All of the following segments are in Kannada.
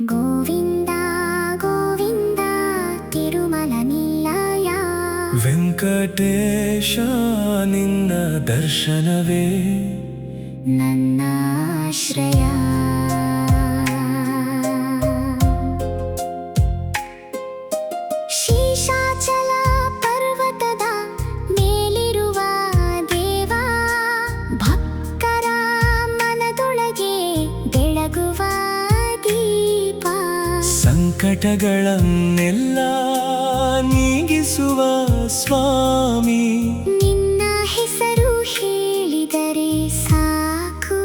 ಗೋವಿಂದ ಗೋವಿಂದ ತಿರುಮಲ ನಿಲಯ. ವೆಂಕಟೇಶ ನಿನ್ನ ದರ್ಶನವೇ ನನ್ನ ಆಶ್ರಯ. ಶೇಷಾಚಲ ಪರ್ವತದ ಮೇಲಿರುವ ದೇವ, ಭಕ್ತರ ಮನದೊಳಗೆ ಬೆಳಗುವ ದೀಪ. ಸಂಕಟಗಳನ್ನೆಲ್ಲ ನೀಗಿಸುವ ಸ್ವಾಮಿ, ನಿನ್ನ ಹೆಸರು ಹೇಳಿದರೆ ಸಾಕು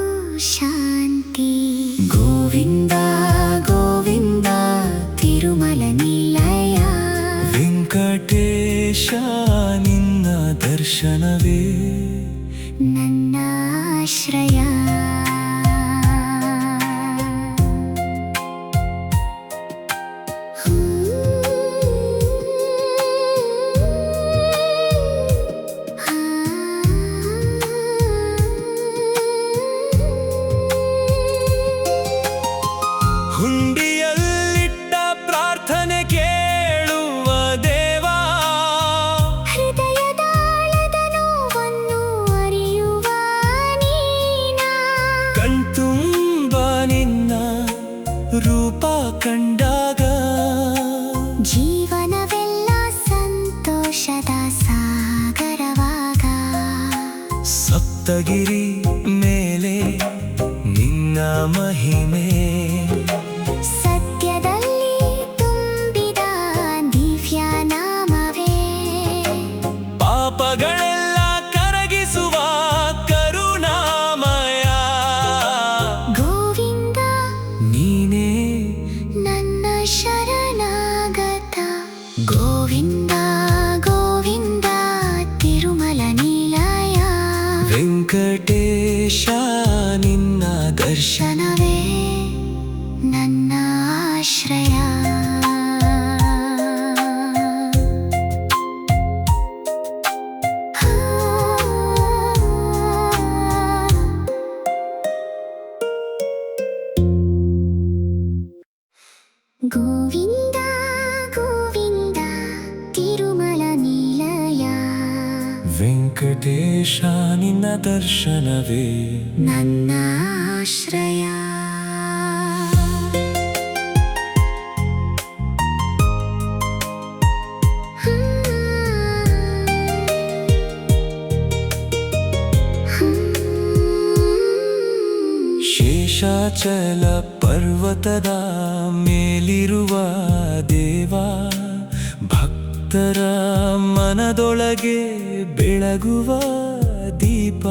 ಶಾಂತಿ. ಗೋವಿಂದ ಗೋವಿಂದ ತಿರುಮಲ ನಿಲಯ. ವೆಂಕಟೇಶ ನಿನ್ನ ದರ್ಶನವೇ ನನ್ನ ಆಶ್ರಯ. ಹುಂಡಿಯಲ್ಲಿಟ್ಟ ಪ್ರಾರ್ಥನೆ ಕೇಳುವ ದೇವ, ಹೃದಯದಾಳದ ನೋವನ್ನು ಅರಿಯುವ ನೀನ. ಕಣ್ತುಂಬ ನಿನ್ನ ರೂಪ ಕಂಡಾಗ ಜೀವನವೆಲ್ಲ ಸಂತೋಷದ ಸಾಗರವಾಗ. ಸಪ್ತಗಿರಿ ಮೇಲೆ ನಿನ್ನ ಮಹಿಮೆ, ಸತ್ಯದಲ್ಲಿ ತುಂಬಿದ ದಿವ್ಯ ನಾಮವೇ. ಪಾಪಗಳೆಲ್ಲ ಕರಗಿಸುವ ಕರುಣಾಮಯ. ಗೋವಿಂದ ನೀನೇ ನನ್ನ ಶರಣಾಗತ. ಗೋವಿಂದ ಗೋವಿಂದ ತಿರುಮಲ ನಿಲಯ. ವೆಂಕಟೇಶ ನಿನ್ನ ದರ್ಶನವೇ ನನ್ನ ಆಶ್ರಯ. ಗೋವಿಂದ ಗೋವಿಂದ ತಿರುಮಲ ನಿಲಯ. ವೆಂಕಟೇಶ ನಿನ್ನ ದರ್ಶನವೇ ನನ್ನ ಆಶ್ರಯ. ಶೇಷಾಚಲ ಪರ್ವತದ ಮೇಲಿರುವ ದೇವ, ಭಕ್ತರ ಮನದೊಳಗೆ ಬೆಳಗುವ ದೀಪ.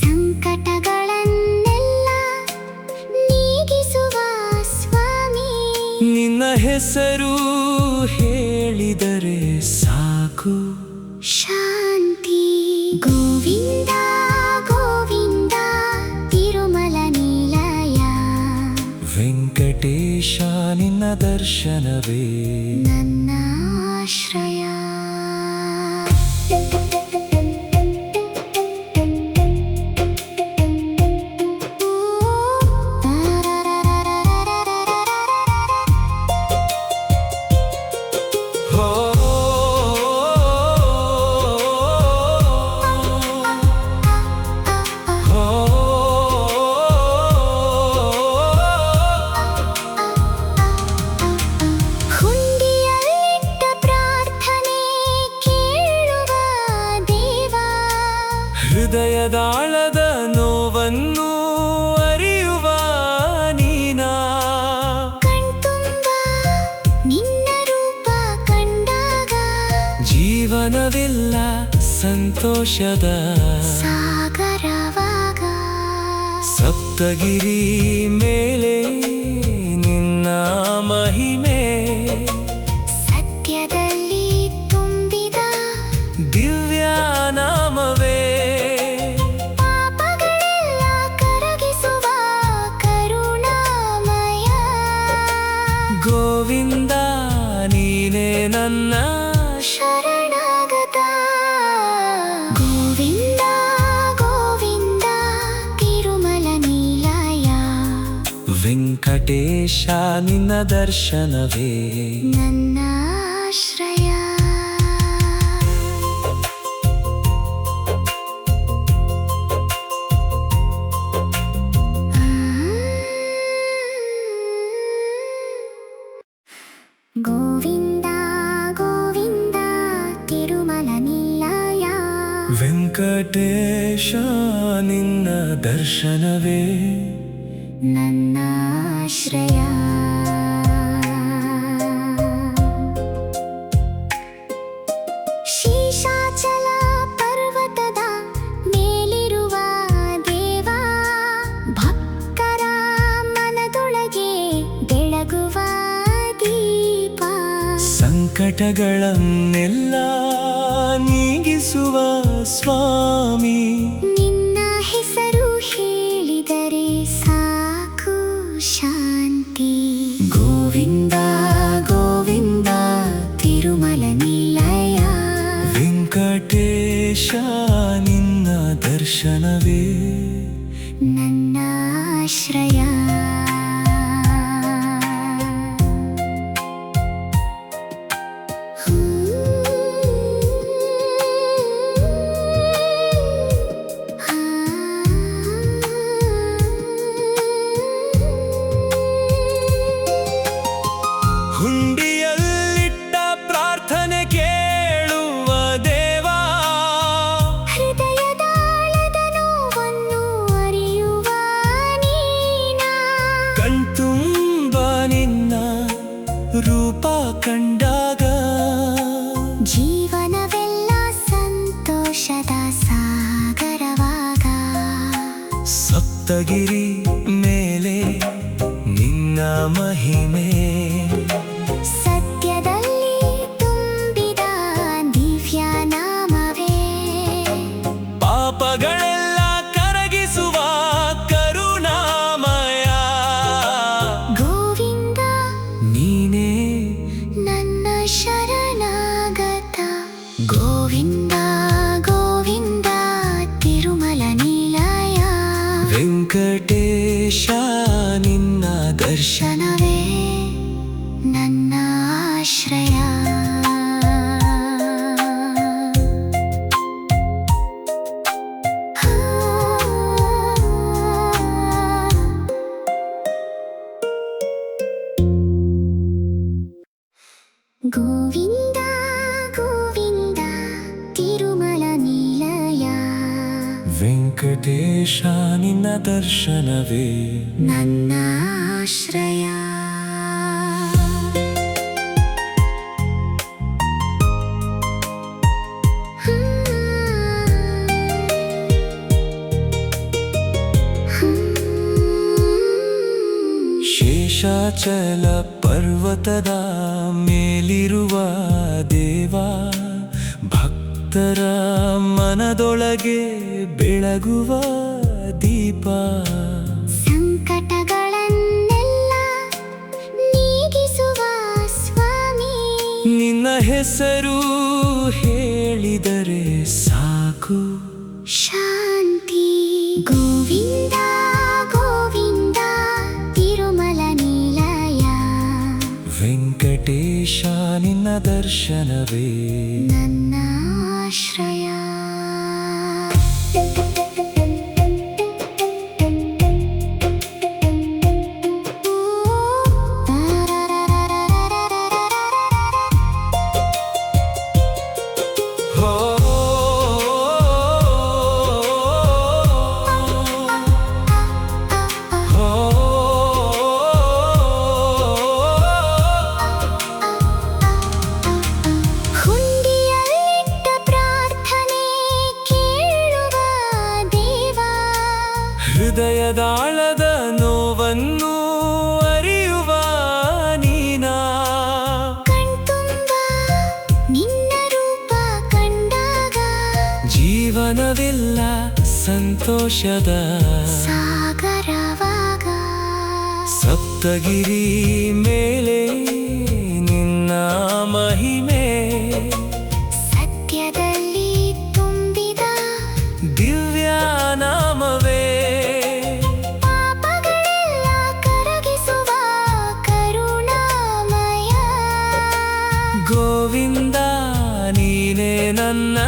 ಸಂಕಟಗಳನ್ನೆಲ್ಲ ನೀಗಿಸುವ ಸ್ವಾಮಿ, ನಿನ್ನ ಹೆಸರು ಹೇಳಿದರೆ ಸಾಕು ಶಾಂತಿ. ಗೋವಿಂದ ಗೋವಿಂದ ತಿರುಮಲ ನಿಲಯ. ವೆಂಕಟೇಶ ನಿನ್ನ ದರ್ಶನವೇ ನನ್ನ ಆಶ್ರಯ. ಹುಂಡಿಯಲ್ಲಿಟ್ಟ ಪ್ರಾರ್ಥನೆ ಕೇಳುವ ದೇವ, ಹೃದಯದಾಳದ ನೋವನ್ನು ಅರಿಯುವ ನೀನ. ಕಣ್ತುಂಬ ನಿನ್ನ ರೂಪ ಕಂಡಾಗ ಜೀವನವೆಲ್ಲ ಸಂತೋಷದ ಸಾಗರವಾಗ. ಸಪ್ತಗಿರಿ ಮೇಲೆ ನಿನ್ನ ಮಹಿಮೆ, ಸತ್ಯದಲ್ಲಿ ತುಂಬಿದ ದಿವ್ಯ ನಾಮವೇ. ಪಾಪಗಳೆಲ್ಲ ಕರಗಿಸುವ ಕರುಣಾಮಯ. ಗೋವಿಂದ ನೀನೇ ನನ್ನ ಶರಣಾಗತ. ಗೋವಿಂದ ಗೋವಿಂದ ತಿರುಮಲ ನಿಲಯ. ವೆಂಕಟೇಶ ವೆಂಕಟೇಶ ನಿನ್ನ ದರ್ಶನವೇ ನನ್ನ ಆಶ್ರಯ. ಗೋವಿಂದ ಗೋವಿಂದ ತಿರುಮಲ ನಿಲಯ. ವೆಂಕಟೇಶ ನಿನ್ನ ದರ್ಶನವೇ ನನ್ನ ಆಶ್ರಯ. ಶೇಷಾಚಲ ಪರ್ವತದ ಮೇಲಿರುವ ದೇವ, ಭಕ್ತರ ಮನದೊಳಗೆ ಬೆಳಗುವ ದೀಪ. ಸಂಕಟಗಳನ್ನೆಲ್ಲ ನೀಗಿಸುವ ಸ್ವಾಮಿ, ನಿನ್ನ ಹೆಸರು ಹೇಳಿದರೆ ಸಾಕು ಶಾಂತಿ. ಗೋವಿಂದ ಗೋವಿಂದ ತಿರುಮಲ ನಿಲಯ. ವೆಂಕಟೇಶ ನಿನ್ನ ದರ್ಶನವೇ ನನ್ನ ಆಶ್ರಯ. ಹುಂಡಿಯಲ್ಲಿಟ್ಟ ಪ್ರಾರ್ಥನೆ ಕೇಳುವ ದೇವ, ಹೃದಯದಾಳದ ನೋವನ್ನು ಅರಿಯುವ ನೀನ. ಕಣ್ತುಂಬ ನಿನ್ನ ರೂಪ ಕಂಡಾಗ ಜೀವನವೆಲ್ಲ ಸಂತೋಷದ ಸಾಗರವಾಗ. ಸಪ್ತಗಿರಿ ಮೇಲೆ ನಿನ್ನ ಮಹಿಮೆ, ಸತ್ಯದಲ್ಲಿ ತುಂಬಿದ ದಿವ್ಯ ನಾಮವೇ. ಪಾಪಗಳೆಲ್ಲ ಕರಗಿಸುವ ಕರುಣಾಮಯ. ಗೋವಿಂದ ನೀನೇ ನನ್ನ ಶರಣಾಗತ. ಗೋವಿಂದ ಗೋವಿಂದ ತಿರುಮಲ ನಿಲಯ. ವೆಂಕಟೇಶ ನಿನ್ನ ದರ್ಶನವೇ ನನ್ನ ಆಶ್ರಯ. ಗೋವಿಂದ ಗೋವಿಂದ ತಿರುಮಲ ನಿಲಯ. ವೆಂಕಟೇಶ ನಿನ್ನ ದರ್ಶನವೇ ನನ್ನ ಆಶ್ರಯ. ಶೇಷಾಚಲ ಪರ್ವತದ ಮೇಲಿರುವ ದೇವ, ಭಕ್ತರ ಮನದೊಳಗೆ ಬೆಳಗುವ ದೀಪ. ಸಂಕಟಗಳನ್ನೆಲ್ಲ ನೀಗಿಸುವ ಸ್ವಾಮಿ, ನಿನ್ನ ಹೆಸರು ಹೇಳಿದರೆ ಸಾಕು ಶಾಂತಿ. ಗೋವಿಂದ ಗೋವಿಂದ ತಿರುಮಲ ನಿಲಯ. ವೆಂಕಟೇಶ ನಿನ್ನ ದರ್ಶನವೇ ನನ್ನ ಆಶ್ರಯ. ಹುಂಡಿಯಲ್ಲಿಟ್ಟ ಪ್ರಾರ್ಥನೆ ಕೇಳುವ ದೇವ, ಹೃದಯದಾಳದ ನೋವನ್ನು ಅರಿಯುವ ನೀನ. ಕಣ್ತುಂಬ ನಿನ್ನ ರೂಪ ಕಂಡಾಗ ಜೀವನವೆಲ್ಲ ಸಂತೋಷದ ಸಾಗರವಾಗ. ಸಪ್ತಗಿರಿ ಮೇಲೆ ನಿನ್ನ ಮಹಿಮೆ, ಸತ್ಯದಲ್ಲಿ ತುಂಬಿದ ದಿವ್ಯ ನಾಮವೇ. ಪಾಪಗಳೆಲ್ಲ ಕರಗಿಸುವ ನನ್ನ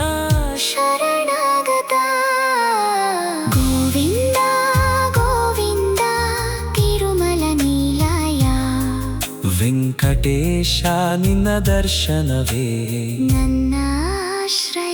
ಶರಣಾಗತ ಗೋವಿಂದ ಗೋವಿಂದ ತಿರುಮಲ ನೀಲಯ ವೆಂಕಟೇಶ ನಿನ್ನ ದರ್ಶನವೇ ನನ್ನ ಆಶ್ರಯ